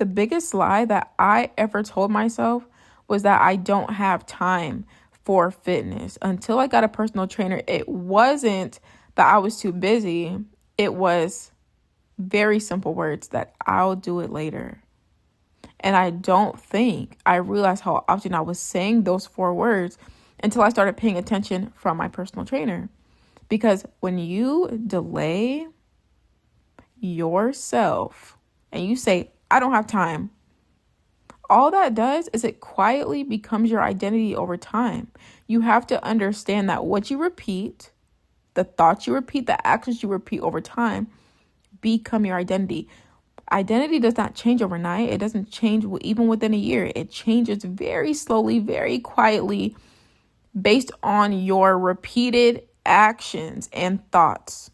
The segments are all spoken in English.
The biggest lie that I ever told myself was that I don't have time for fitness. Until I got a personal trainer, it wasn't that I was too busy. It was very simple words that I'll do it later. And I don't think I realized how often I was saying those 4 words until I started paying attention from my personal trainer. Because when you delay yourself and you say, I don't have time, all that does is it quietly becomes your identity over time. You have to understand that what you repeat, the thoughts you repeat, the actions you repeat over time become your identity. Identity does not change overnight. It doesn't change even within a year. It changes very slowly, very quietly, based on your repeated actions and thoughts.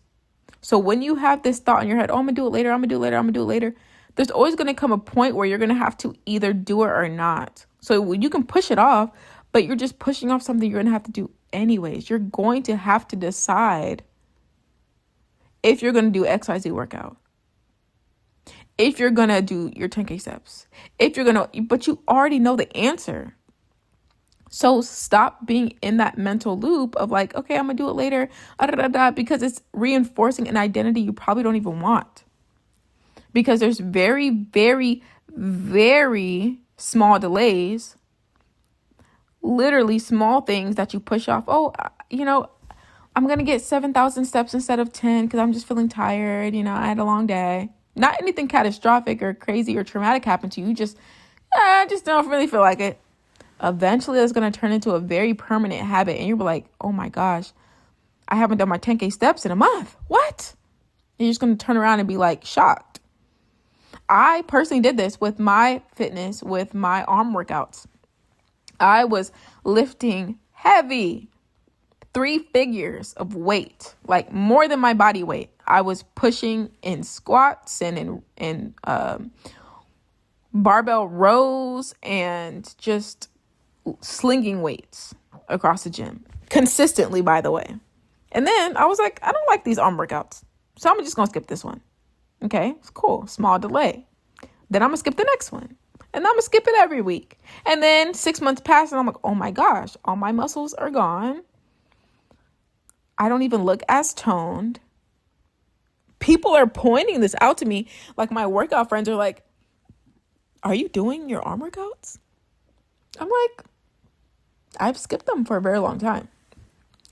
So when you have this thought in your head, oh, I'm gonna do it later, I'm gonna do it later, I'm gonna do it later, there's always gonna come a point where you're gonna have to either do it or not. So you can push it off, but you're just pushing off something you're gonna have to do anyways. You're going to have to decide if you're gonna do XYZ workout, if you're gonna do your 10K steps, but you already know the answer. So stop being in that mental loop of like, okay, I'm gonna do it later, because it's reinforcing an identity you probably don't even want. Because there's very, very, very small delays, literally small things that you push off. Oh, I'm gonna get 7,000 steps instead of 10 because I'm just feeling tired. I had a long day. Not anything catastrophic or crazy or traumatic happened to you. I just don't really feel like it. Eventually, it's going to turn into a very permanent habit. And you're like, oh my gosh, I haven't done my 10K steps in a month. What? And you're just going to turn around and be like shocked. I personally did this with my fitness, with my arm workouts. I was lifting heavy, 3 figures of weight, like more than my body weight. I was pushing in squats and in barbell rows and just slinging weights across the gym consistently, by the way. And then I was like, I don't like these arm workouts, so I'm just gonna skip this one. Okay, it's cool, small delay. Then I'm gonna skip the next one, and I'm gonna skip it every week. And then 6 months pass, and I'm like, oh my gosh, all my muscles are gone. I don't even look as toned. People are pointing this out to me. Like, my workout friends are like, are you doing your arm workouts? I'm like, I've skipped them for a very long time,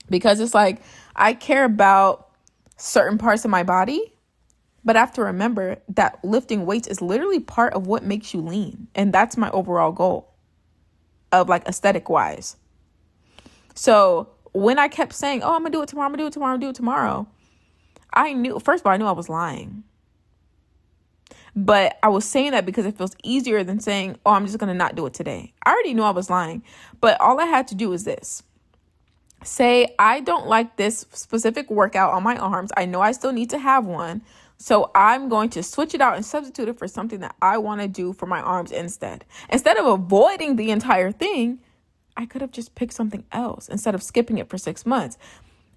because it's like I care about certain parts of my body, but I have to remember that lifting weights is literally part of what makes you lean. And that's my overall goal of like aesthetic wise. So when I kept saying, oh, I'm gonna do it tomorrow, I'm gonna do it tomorrow, I'm gonna do it tomorrow, I knew I was lying. But I was saying that because it feels easier than saying, oh, I'm just going to not do it today. I already knew I was lying. But all I had to do was this. Say, I don't like this specific workout on my arms. I know I still need to have one. So I'm going to switch it out and substitute it for something that I want to do for my arms instead. Instead of avoiding the entire thing, I could have just picked something else instead of skipping it for 6 months.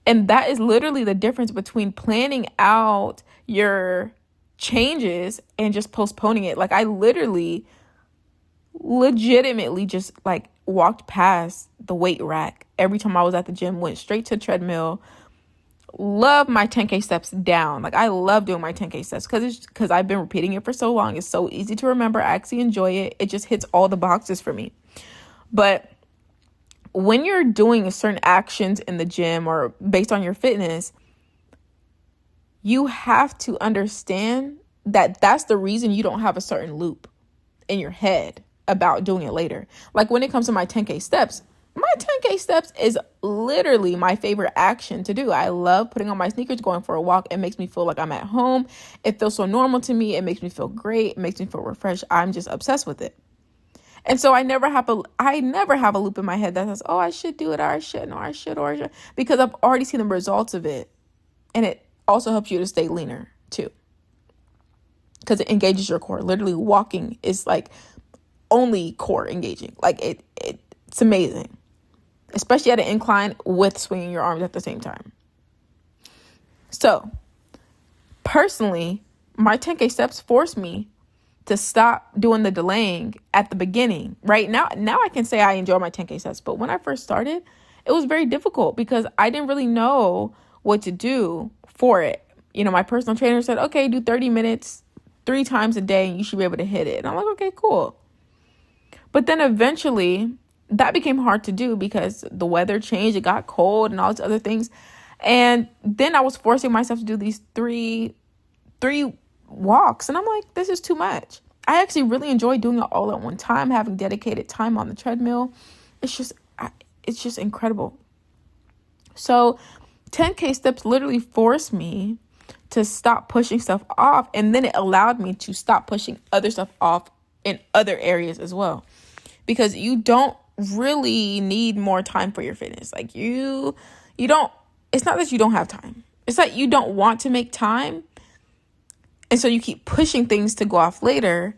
And that is literally the difference between planning out your changes and just postponing it. Like, I legitimately just like walked past the weight rack every time I was at the gym, went straight to treadmill. Love my 10K steps down. Like, I love doing my 10K steps because I've been repeating it for so long. It's so easy to remember. I actually enjoy it. It just hits all the boxes for me. But when you're doing certain actions in the gym or based on your fitness, you have to understand that that's the reason you don't have a certain loop in your head about doing it later. Like, when it comes to my 10K steps, my 10K steps is literally my favorite action to do. I love putting on my sneakers, going for a walk. It makes me feel like I'm at home. It feels so normal to me. It makes me feel great. It makes me feel refreshed. I'm just obsessed with it. And so I never have a loop in my head that says, oh, I should do it, or I shouldn't, or I should, because I've already seen the results of it. And it also helps you to stay leaner too, because it engages your core. Literally walking is like only core engaging. Like, it's amazing, especially at an incline with swinging your arms at the same time. So personally, my 10K steps force me to stop doing the delaying at the beginning. Right now I can say I enjoy my 10K sets, but when I first started, it was very difficult because I didn't really know what to do for it. My personal trainer said, okay, do 30 minutes 3 times a day and you should be able to hit it. And I'm like, okay, cool. But then eventually that became hard to do because the weather changed, it got cold and all these other things. And then I was forcing myself to do these three walks. And I'm like, this is too much. I actually really enjoy doing it all at one time, having dedicated time on the treadmill. It's just incredible. So 10K steps literally forced me to stop pushing stuff off. And then it allowed me to stop pushing other stuff off in other areas as well. Because you don't really need more time for your fitness. Like you don't, it's not that you don't have time. It's that you don't want to make time. And so you keep pushing things to go off later.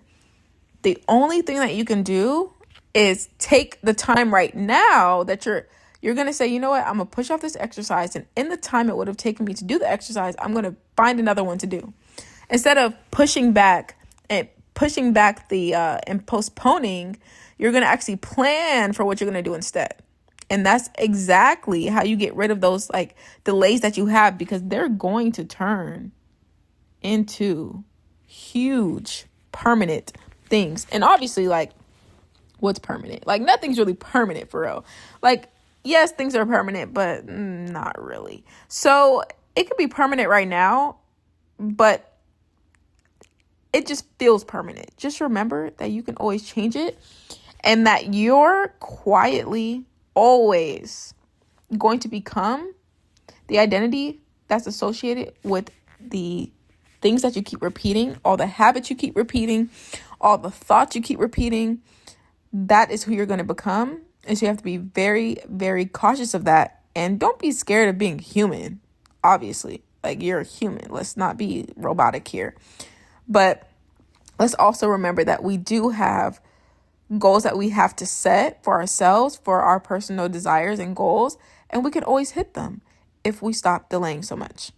The only thing that you can do is take the time right now that you're going to say, you know what, I'm going to push off this exercise. And in the time it would have taken me to do the exercise, I'm going to find another one to do. Instead of pushing back and postponing, you're going to actually plan for what you're going to do instead. And that's exactly how you get rid of those like delays that you have, because they're going to turn into huge permanent things. And obviously, like, what's permanent? Like, nothing's really permanent for real. Like, yes, things are permanent, but not really. So it could be permanent right now, but it just feels permanent. Just remember that you can always change it, and that you're quietly always going to become the identity that's associated with the things that you keep repeating, all the habits you keep repeating, all the thoughts you keep repeating. That is who you're going to become. And so you have to be very, very cautious of that. And don't be scared of being human, obviously. Like, you're a human. Let's not be robotic here. But let's also remember that we do have goals that we have to set for ourselves, for our personal desires and goals. And we can always hit them if we stop delaying so much.